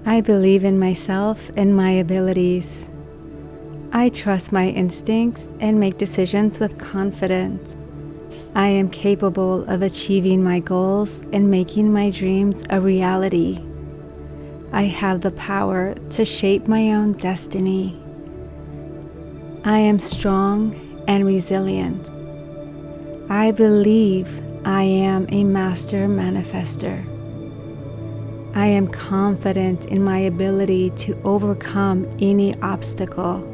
I believe in myself and my abilities. I trust my instincts and make decisions with confidence. I am capable of achieving my goals and making my dreams a reality. I have the power to shape my own destiny. I am strong and resilient. I believe I am a master manifester. I am confident in my ability to overcome any obstacle.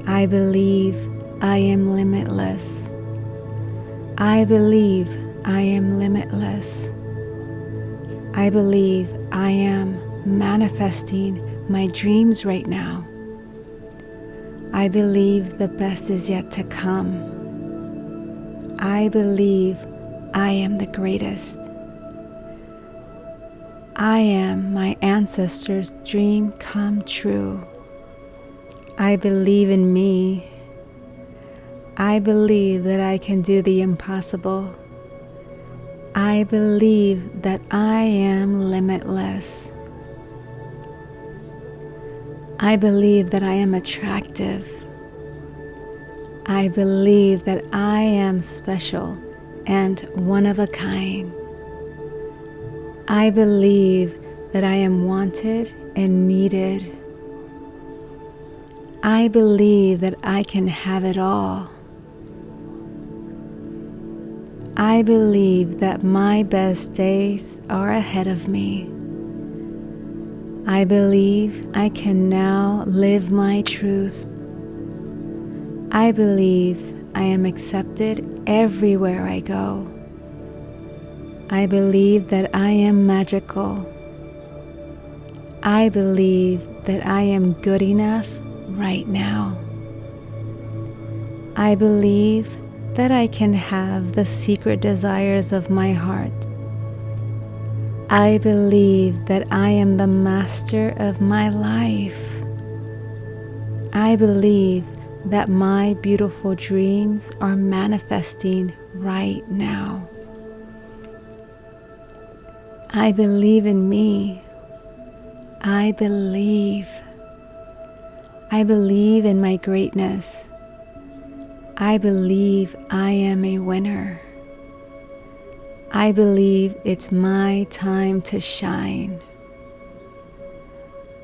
I believe I am limitless. I believe I am limitless. I believe I am manifesting my dreams right now. I believe the best is yet to come. I believe I am the greatest. I am my ancestors' dream come true. I believe in me. I believe that I can do the impossible. I believe that I am limitless. I believe that I am attractive. I believe that I am special and one of a kind. I believe that I am wanted and needed. I believe that I can have it all. I believe that my best days are ahead of me. I believe I can now live my truth. I believe I am accepted everywhere I go. I believe that I am magical. I believe that I am good enough right now. I believe that I can have the secret desires of my heart. I believe that I am the master of my life. I believe that my beautiful dreams are manifesting right now. I believe in me. I believe in my greatness. I believe I am a winner. I believe it's my time to shine.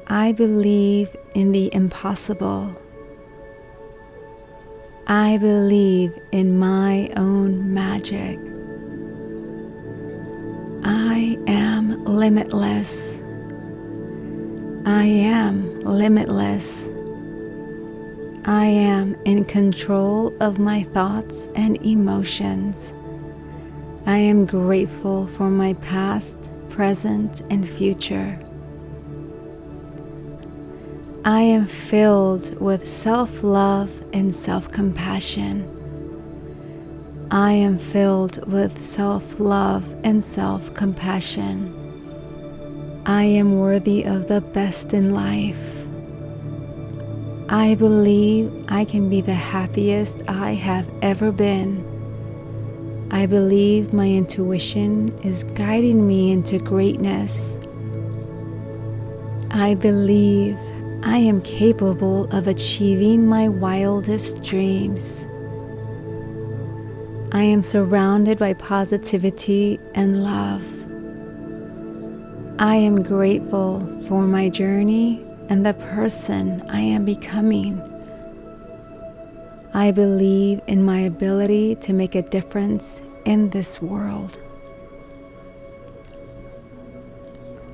I believe in the impossible. I believe in my own magic. I am limitless. I am limitless. I am in control of my thoughts and emotions. I am grateful for my past, present, and future. I am filled with self-love and self-compassion. I am filled with self-love and self-compassion. I am worthy of the best in life. I believe I can be the happiest I have ever been. I believe my intuition is guiding me into greatness. I believe I am capable of achieving my wildest dreams. I am surrounded by positivity and love. I am grateful for my journey and the person I am becoming. I believe in my ability to make a difference in this world.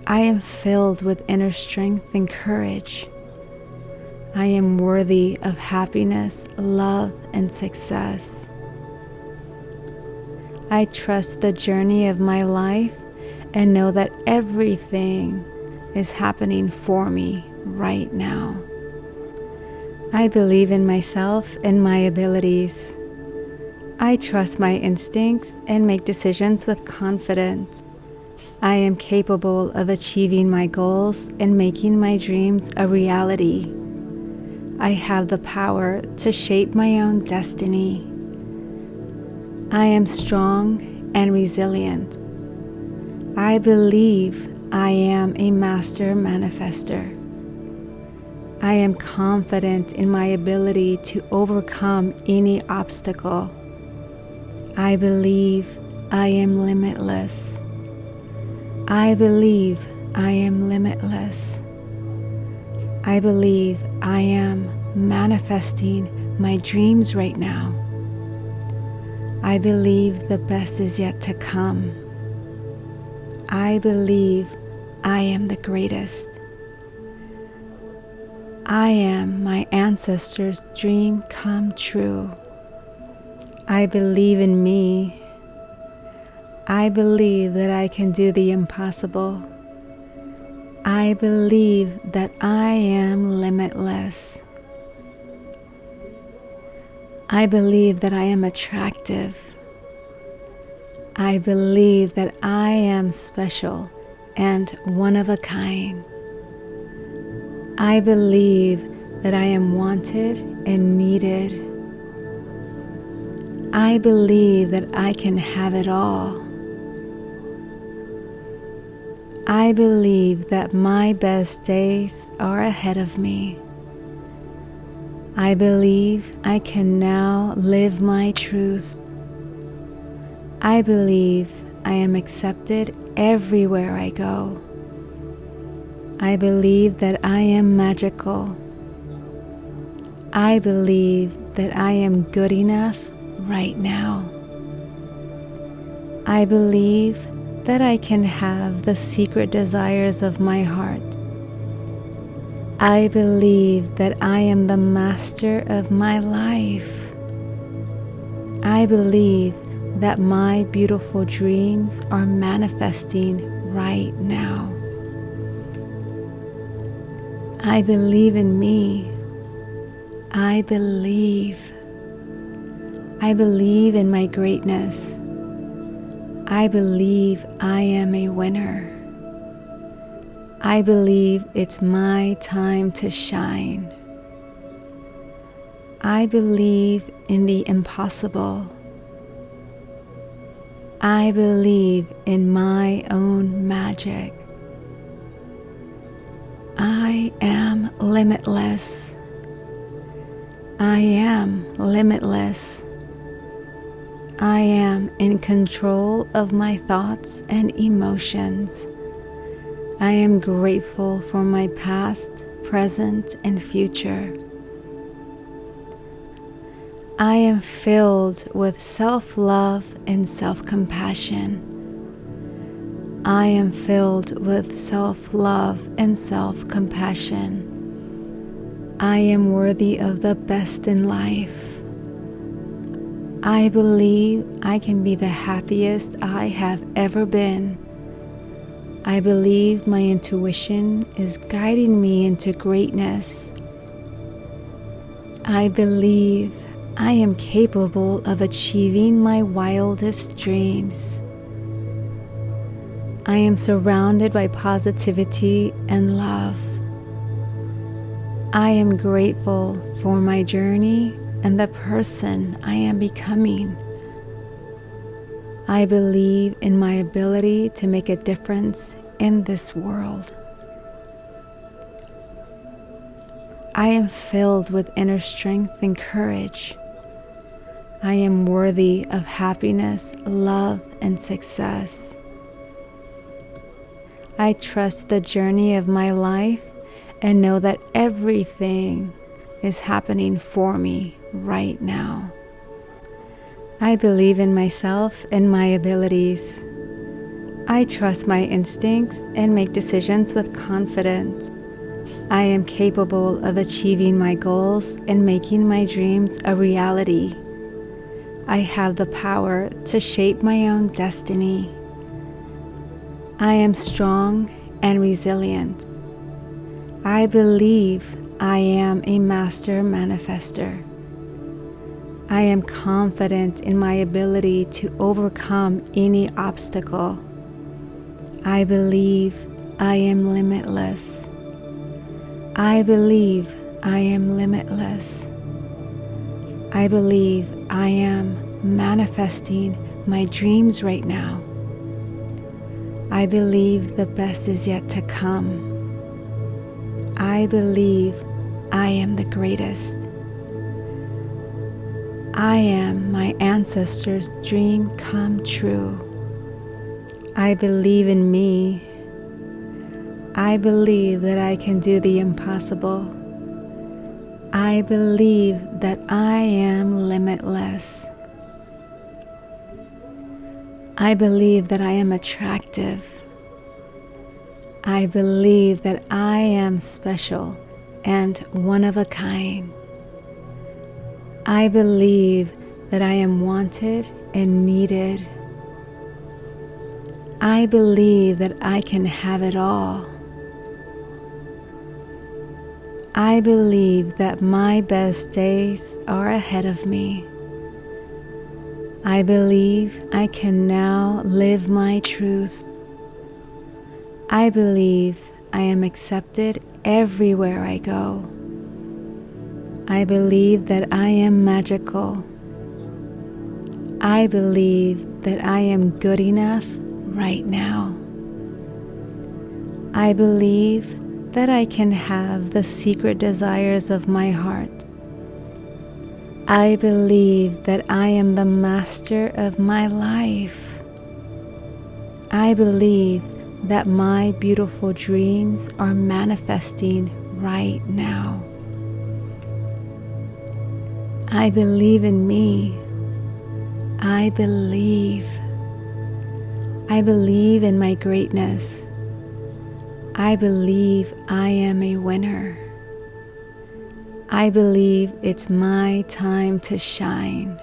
I am filled with inner strength and courage. I am worthy of happiness, love, and success. I trust the journey of my life and know that everything is happening for me right now. I believe in myself and my abilities. I trust my instincts and make decisions with confidence. I am capable of achieving my goals and making my dreams a reality. I have the power to shape my own destiny. I am strong and resilient. I believe I am a master manifester. I am confident in my ability to overcome any obstacle. I believe I am limitless. I believe I am limitless. I believe I am manifesting my dreams right now. I believe the best is yet to come. I believe I am the greatest. I am my ancestors' dream come true. I believe in me. I believe that I can do the impossible. I believe that I am limitless. I believe that I am attractive. I believe that I am special and one of a kind. I believe that I am wanted and needed. I believe that I can have it all. I believe that my best days are ahead of me. I believe I can now live my truth. I believe I am accepted everywhere I go. I believe that I am magical. I believe that I am good enough right now. I believe that I can have the secret desires of my heart. I believe that I am the master of my life. I believe that my beautiful dreams are manifesting right now. I believe in me. I believe. I believe in my greatness. I believe I am a winner. I believe it's my time to shine. I believe in the impossible. I believe in my own magic. I am limitless. I am limitless. I am in control of my thoughts and emotions. I am grateful for my past, present, and future. I am filled with self-love and self-compassion. I am filled with self-love and self-compassion. I am worthy of the best in life. I believe I can be the happiest I have ever been. I believe my intuition is guiding me into greatness. I believe I am capable of achieving my wildest dreams. I am surrounded by positivity and love. I am grateful for my journey and the person I am becoming. I believe in my ability to make a difference in this world. I am filled with inner strength and courage. I am worthy of happiness, love, and success. I trust the journey of my life and know that everything is happening for me right now. I believe in myself and my abilities. I trust my instincts and make decisions with confidence. I am capable of achieving my goals and making my dreams a reality. I have the power to shape my own destiny. I am strong and resilient. I believe I am a master manifester. I am confident in my ability to overcome any obstacle. I believe I am limitless. I believe I am limitless. I believe I am manifesting my dreams right now. I believe the best is yet to come. I believe I am the greatest. I am my ancestors' dream come true. I believe in me. I believe that I can do the impossible. I believe that I am limitless. I believe that I am attractive. I believe that I am special and one of a kind. I believe that I am wanted and needed. I believe that I can have it all. I believe that my best days are ahead of me. I believe I can now live my truth. I believe I am accepted everywhere I go. I believe that I am magical. I believe that I am good enough right now. I believe that I can have the secret desires of my heart. I believe that I am the master of my life. I believe that my beautiful dreams are manifesting right now. I believe in me. I believe. I believe in my greatness. I believe I am a winner. I believe it's my time to shine.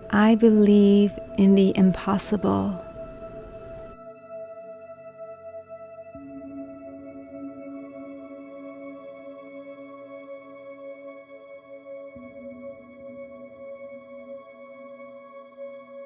I believe in the impossible.